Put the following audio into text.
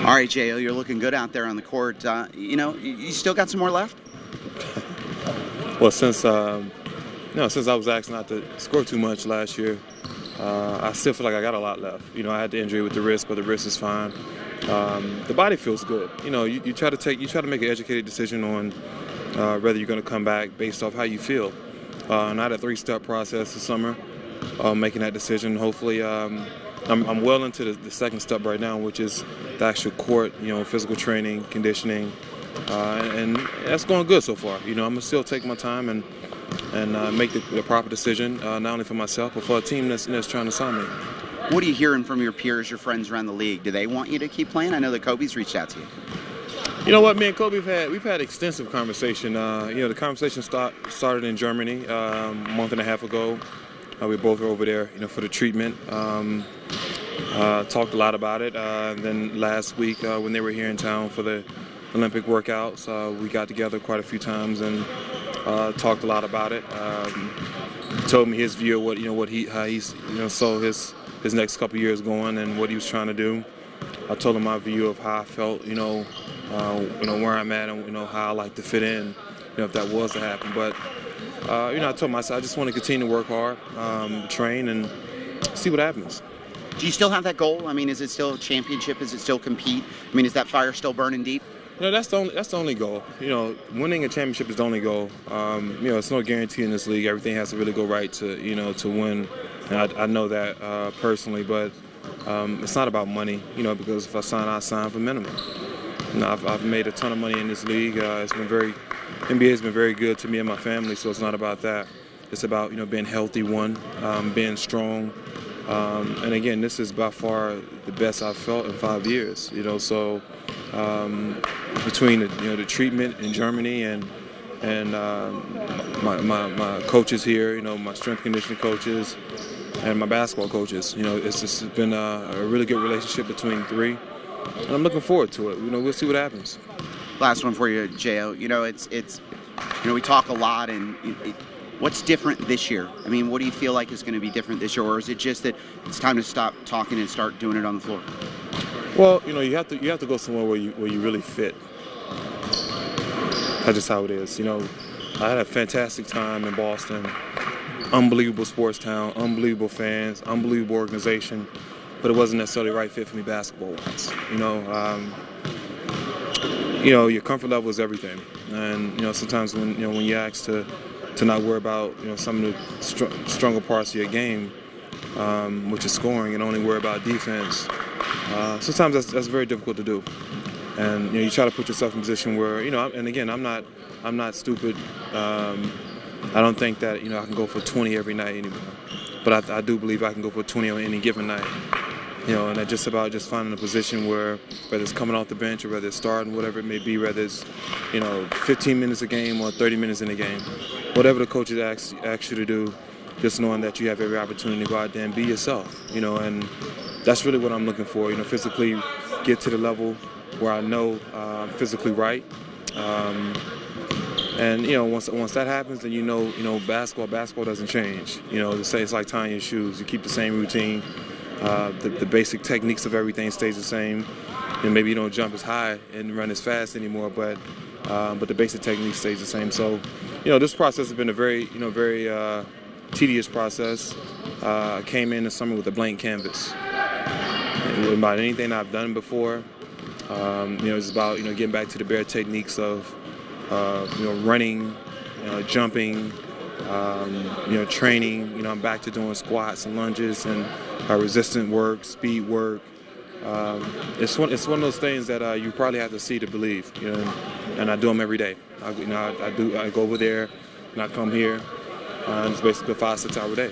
All right, Jo, you're looking good out there on the court. You still got some more left? Well, since I was asked not to score too much last year, I still feel like I got a lot left. I had the injury with the wrist, but the wrist is fine. The body feels good. You try to make an educated decision on whether you're going to come back based off how you feel. And I had a 3-step process this summer, making that decision. Hopefully, I'm well into the second step right now, which is the actual court, physical training, conditioning, and that's going good so far. I'm gonna still take my time and make the proper decision, not only for myself but for a team that's trying to sign me. What are you hearing from your peers, your friends around the league? Do they want you to keep playing? I know that Kobe's reached out to you. You know what, me and Kobe we've had extensive conversation. The conversation started in Germany a month and a half ago. We both were over there, for the treatment. Talked a lot about it. And then last week, when they were here in town for the Olympic workouts, we got together quite a few times and talked a lot about it. Told me his view of how he saw his next couple years going and what he was trying to do. I told him my view of how I felt, where I'm at and how I like to fit in, if that was to happen. But I told myself I just want to continue to work hard, train, and see what happens. Do you still have that goal? I mean, is it still a championship? Is it still compete? I mean, is that fire still burning deep? That's the only goal. Winning a championship is the only goal. It's no guarantee in this league. Everything has to really go right to win. And I know that personally, but it's not about money. Because if I sign for minimum. I've made a ton of money in this league. NBA has been very good to me and my family. So it's not about that. It's about being healthy, being strong. And again, this is by far the best I've felt in 5 years. So between the treatment in Germany and my coaches here, my strength conditioning coaches and my basketball coaches, it's just been a really good relationship between three, and I'm looking forward to it. We'll see what happens. Last one for you, Jo. We talk a lot, and what's different this year? I mean, what do you feel like is going to be different this year, or is it just that it's time to stop talking and start doing it on the floor? Well, you have to go somewhere where you really fit. That's just how it is. I had a fantastic time in Boston. Unbelievable sports town, unbelievable fans, unbelievable organization, but it wasn't necessarily the right fit for me basketball-wise. Your comfort level is everything, and sometimes when you're asked to not worry about some of the stronger parts of your game, which is scoring, and only worry about defense. Sometimes that's very difficult to do, and you try to put yourself in a position where and again, I'm not stupid. I don't think that I can go for 20 every night anymore, but I do believe I can go for 20 on any given night. And it's just about finding a position where, whether it's coming off the bench or whether it's starting, whatever it may be, whether it's 15 minutes a game or 30 minutes in a game, whatever the coaches ask you to do, just knowing that you have every opportunity to go out there and be yourself. And that's really what I'm looking for. Physically get to the level where I know I'm physically right. And once that happens, then basketball doesn't change. They say it's like tying your shoes. You keep the same routine. The basic techniques of everything stays the same. And maybe you don't jump as high and run as fast anymore, but the basic technique stays the same. So, this process has been a very tedious process. I came in the summer with a blank canvas. About anything I've done before, it's about getting back to the bare techniques of running, jumping, training. I'm back to doing squats and lunges and resistant work, speed work. It's one of those things that you probably have to see to believe. And I do them every day. I go over there and I come here. It's basically a 5-6 hour day.